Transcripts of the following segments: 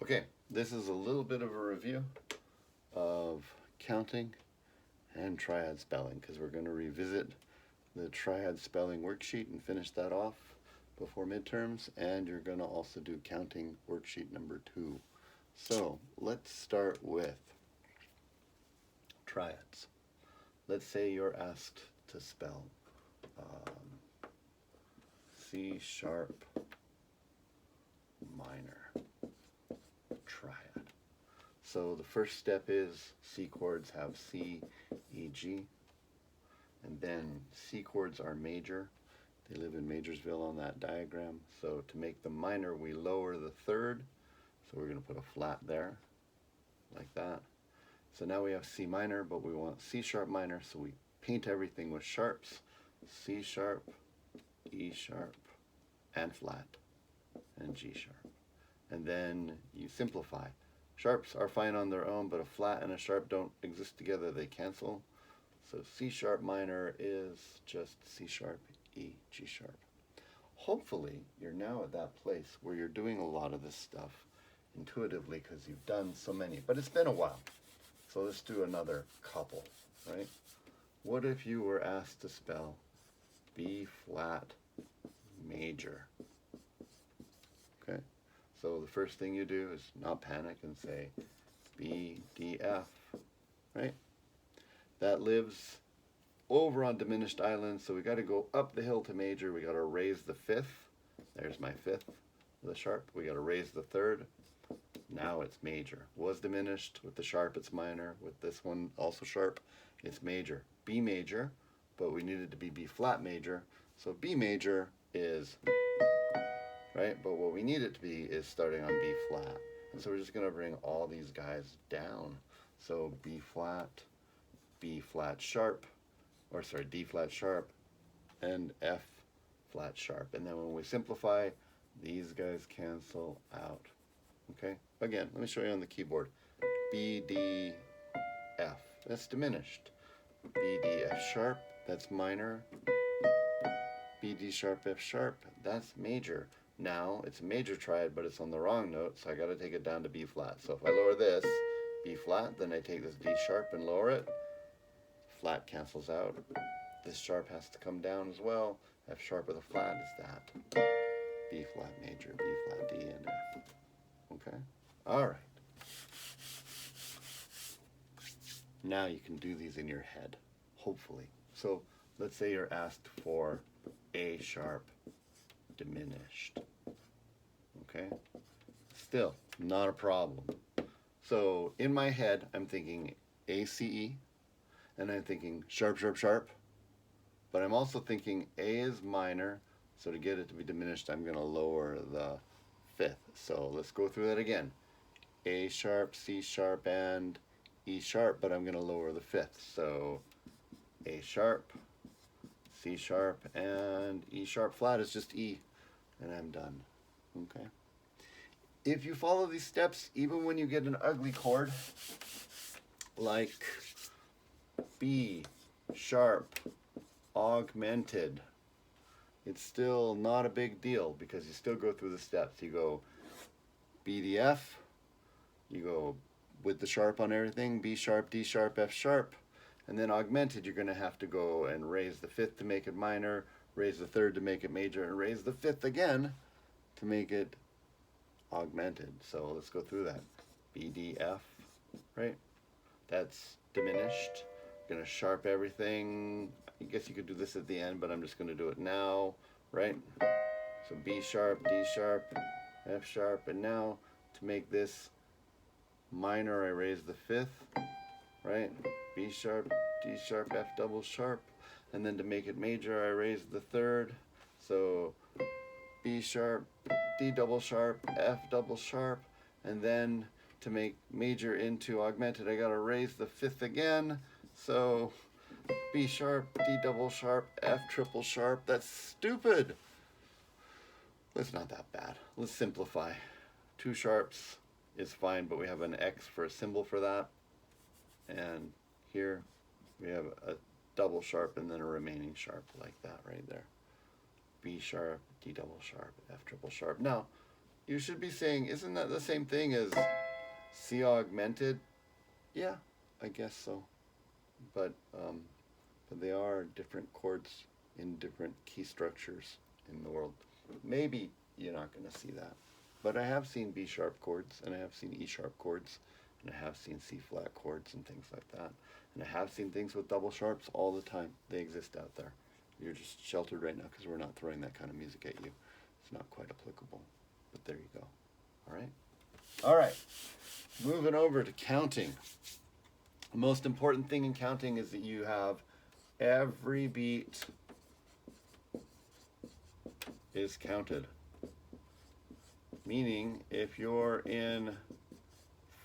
Okay, this is a little bit of a review of counting and triad spelling because we're going to revisit the triad spelling worksheet and finish that off before midterms, and you're going to also do counting worksheet number 2. So let's start with triads. Let's say you're asked to spell C sharp minor triad. So the first step is C chords have C, E, G, and then C chords are major. They live in Majorsville on that diagram. So to make them minor, we lower the third. So we're going to put a flat there, like that. So now we have C minor, but we want C sharp minor, so we paint everything with sharps. C sharp, E sharp, and flat, and G sharp. And then you simplify. Sharps are fine on their own, but a flat and a sharp don't exist together, they cancel. So C sharp minor is just C sharp, E, G sharp. Hopefully you're now at that place where you're doing a lot of this stuff intuitively because you've done so many, but it's been a while. So let's do another couple, right? What if you were asked to spell B flat major? Okay, so the first thing you do is not panic and say B, D, F, right? That lives over on diminished island, so we got to go up the hill to major. We got to raise the fifth. There's my fifth, the sharp. We got to raise the third. Now it's major. Was diminished. With the sharp, it's minor. With this one, also sharp, it's major. B major, but we needed to be B flat major. So B major is, right? But what we need it to be is starting on B flat. And so we're just going to bring all these guys down. So B flat sharp, or sorry, D flat sharp, and F flat sharp. And then when we simplify, these guys cancel out. Okay, again, let me show you on the keyboard. B, D, F, that's diminished. B, D, F sharp, that's minor. B, D sharp, F sharp, that's major. Now it's a major triad, but it's on the wrong note, so I got to take it down to B flat. So if I lower this, B flat, then I take this D sharp and lower it. Flat cancels out. This sharp has to come down as well. F sharp with a flat is that. B flat major, B flat, D, and F. Okay? All right. Now you can do these in your head, hopefully. So let's say you're asked for A sharp diminished. Okay? Still, not a problem. So in my head, I'm thinking A, C, E, and I'm thinking sharp, sharp, sharp. But I'm also thinking A is minor, so to get it to be diminished, I'm going to lower the fifth. So let's go through that again. A sharp, C sharp, and E sharp, but I'm going to lower the fifth. So A sharp, C sharp, and E sharp flat is just E, and I'm done. Okay. If you follow these steps, even when you get an ugly chord, like B sharp augmented, it's still not a big deal because you still go through the steps. You go B, D, F, you go with the sharp on everything, B sharp, D sharp, F sharp, and then augmented, you're going to have to go and raise the fifth to make it minor, raise the third to make it major, and raise the fifth again to make it augmented. So let's go through that. B, D, F, right? That's diminished. Going to sharp everything. I guess you could do this at the end, but I'm just going to do it now, right? So B sharp, D sharp, F sharp, and now to make this minor, I raise the fifth, right? B sharp, D sharp, F double sharp, and then to make it major, I raise the third. So B sharp, D double sharp, F double sharp, and then to make major into augmented, I gotta raise the fifth again. So B sharp, D double sharp, F triple sharp. That's stupid. It's not that bad. Let's simplify. 2 sharps is fine, but we have an X for a symbol for that. And here we have a double sharp and then a remaining sharp like that right there. B sharp, D double sharp, F triple sharp. Now, you should be saying, isn't that the same thing as C augmented? Yeah, I guess so. But they are different chords in different key structures in the world. Maybe you're not going to see that. But I have seen B sharp chords, and I have seen E sharp chords, and I have seen C flat chords and things like that. And I have seen things with double sharps all the time. They exist out there. You're just sheltered right now because we're not throwing that kind of music at you. It's not quite applicable. But there you go. All right? All right. Moving over to counting. The most important thing in counting is that you have every beat is counted. Meaning, if you're in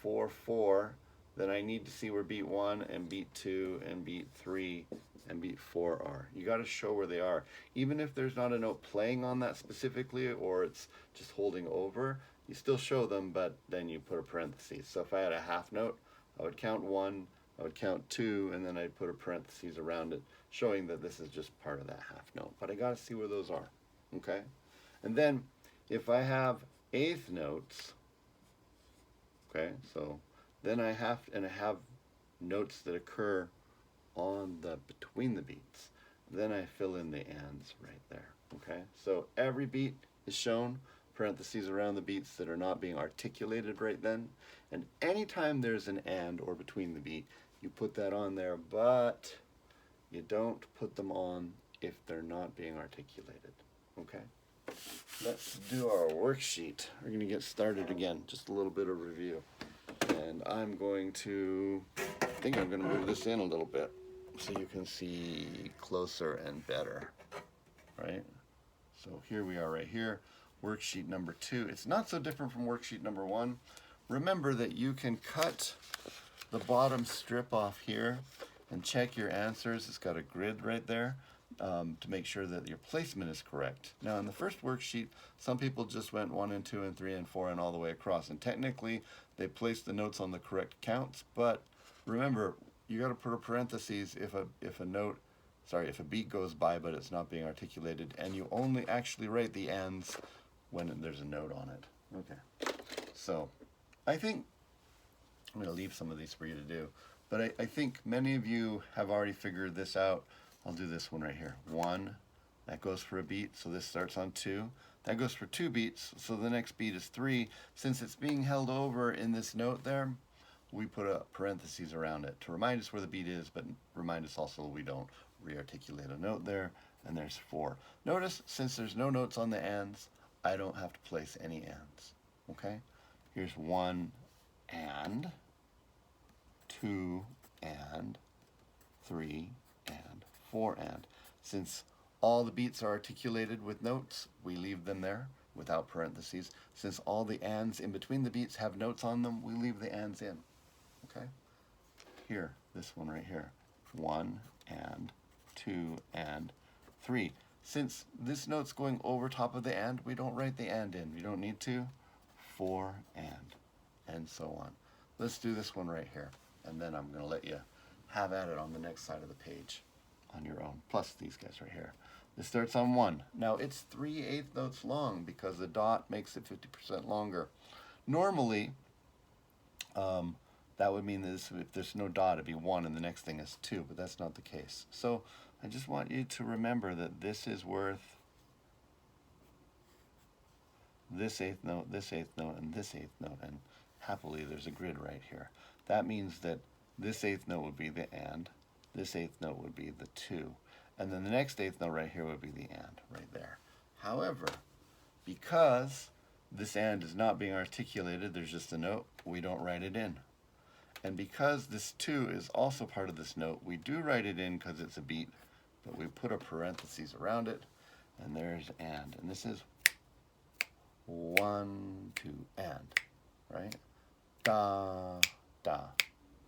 4/4, then I need to see where beat 1 and beat 2 and beat 3 and beat 4 are. You got to show where they are. Even if there's not a note playing on that specifically, or it's just holding over, you still show them, but then you put a parenthesis. So if I had a half note, I would count 1, I would count 2, and then I'd put a parenthesis around it, showing that this is just part of that half note. But I got to see where those are, okay? And then if I have eighth notes, okay, so then I have notes that occur on the between the beats. Then I fill in the ands right there, okay? So every beat is shown, parentheses around the beats that are not being articulated right then, and anytime there's an and or between the beat, you put that on there, but you don't put them on if they're not being articulated, okay? Let's do our worksheet. We're going to get started again, just a little bit of review. And I'm going to, I think I'm going to move this in a little bit so you can see closer and better, right? So here we are right here, worksheet number 2. It's not so different from worksheet number 1. Remember that you can cut the bottom strip off here and check your answers. It's got a grid right there. To make sure that your placement is correct. Now in the first worksheet, some people just went 1 and 2 and 3 and 4 and all the way across, and technically they placed the notes on the correct counts, but remember, you got to put a parenthesis if a beat goes by but it's not being articulated, and you only actually write the ands when there's a note on it. Okay, so I think I'm going to leave some of these for you to do, but I think many of you have already figured this out. I'll do this one right here. 1, that goes for a beat, so this starts on 2. That goes for 2 beats, so the next beat is 3. Since it's being held over in this note there, we put a parenthesis around it to remind us where the beat is, but remind us also we don't re-articulate a note there, and there's 4. Notice, since there's no notes on the ands, I don't have to place any ands, okay? Here's 1 and, 2 and, 3 and, 4 and. Since all the beats are articulated with notes, we leave them there without parentheses. Since all the ands in between the beats have notes on them, we leave the ands in. Okay? Here, this one right here. 1 and, 2 and, 3. Since this note's going over top of the and, we don't write the and in. We don't need to. 4 and so on. Let's do this one right here, and then I'm going to let you have at it on the next side of the page on your own, plus these guys right here. This starts on 1. Now it's 3/8 notes long because the dot makes it 50% longer. Normally, that would mean that if there's no dot, it'd be 1 and the next thing is 2, but that's not the case. So I just want you to remember that this is worth this 8th note, this 8th note, and this 8th note, and happily there's a grid right here. That means that this 8th note would be the and, this 8th note would be the 2, and then the next 8th note right here would be the and right there. However, because this and is not being articulated, there's just a note, we don't write it in. And because this 2 is also part of this note, we do write it in because it's a beat, but we put a parenthesis around it, and there's and this is 1, 2, and, right? Da, da,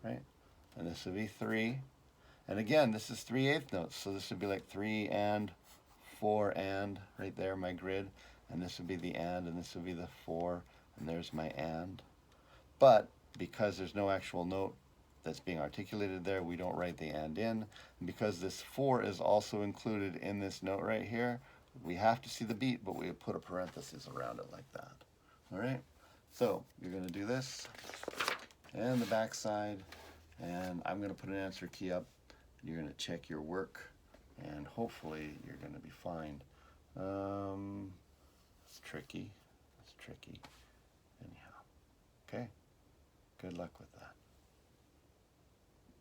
right? And this would be 3. And again, this is 3/8 notes, so this would be like 3 and, 4 and, right there, my grid. And this would be the and this would be the 4, and there's my and. But because there's no actual note that's being articulated there, we don't write the and in. And because this 4 is also included in this note right here, we have to see the beat, but we put a parenthesis around it like that. All right, so you're going to do this and the back side, and I'm going to put an answer key up. You're going to check your work, and hopefully you're going to be fine. It's tricky. It's tricky. Anyhow, okay. Good luck with that.